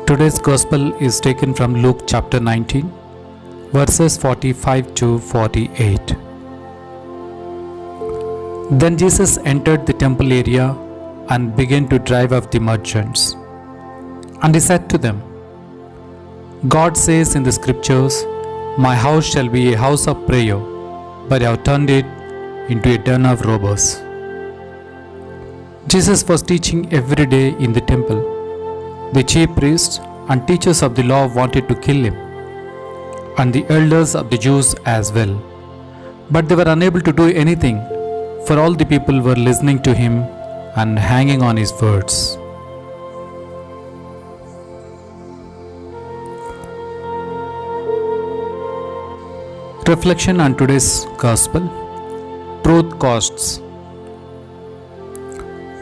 Today's Gospel is taken from Luke chapter 19, verses 45 to 48. Then Jesus entered the temple area and began to drive off the merchants. And he said to them, God says in the scriptures, My house shall be a house of prayer, but I have turned it into a den of robbers. Jesus was teaching every day in the temple. The chief priests and teachers of the law wanted to kill him, and the elders of the Jews as well. But they were unable to do anything, for all the people were listening to him and hanging on his words. Reflection on today's Gospel. Truth costs.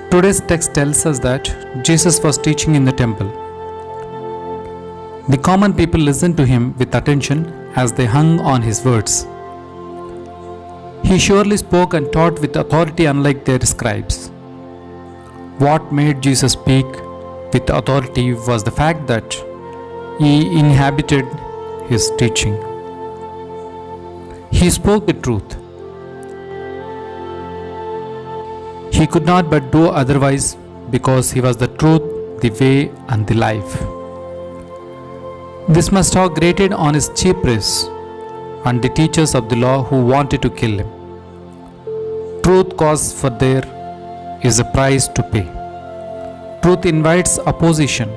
Today's text tells us that Jesus was teaching in the temple. The common people listened to him with attention as they hung on his words. He surely spoke and taught with authority unlike their scribes. What made Jesus speak with authority was the fact that he inhabited his teaching. He spoke the truth. He could not but do otherwise because he was the truth, the way, and the life. This must have grated on his chief priests and the teachers of the law who wanted to kill him. Truth costs, for there is a price to pay. Truth invites opposition,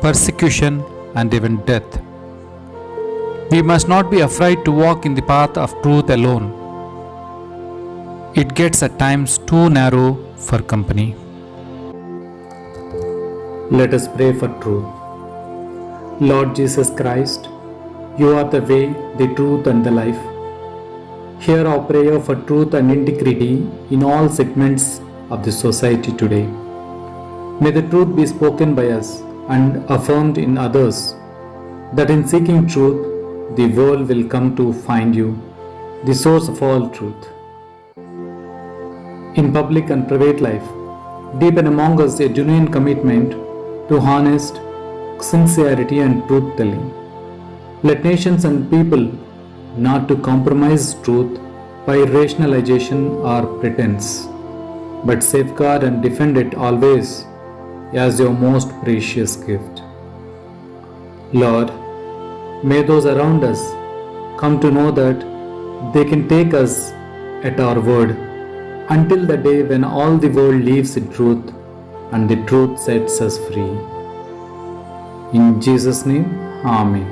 persecution, and even death. We must not be afraid to walk in the path of truth alone. It gets at times too narrow for company. Let us pray for truth. Lord Jesus Christ, you are the way, the truth, and the life. Hear our prayer for truth and integrity in all segments of the society today. May the truth be spoken by us and affirmed in others, that in seeking truth, the world will come to find you, the source of all truth. In public and private life, deepen among us a genuine commitment to honest, sincerity, and truth-telling. Let nations and people not to compromise truth by rationalization or pretense, but safeguard and defend it always as your most precious gift. Lord, may those around us come to know that they can take us at our word until the day when all the world lives in truth and the truth sets us free. In Jesus' name, Amen.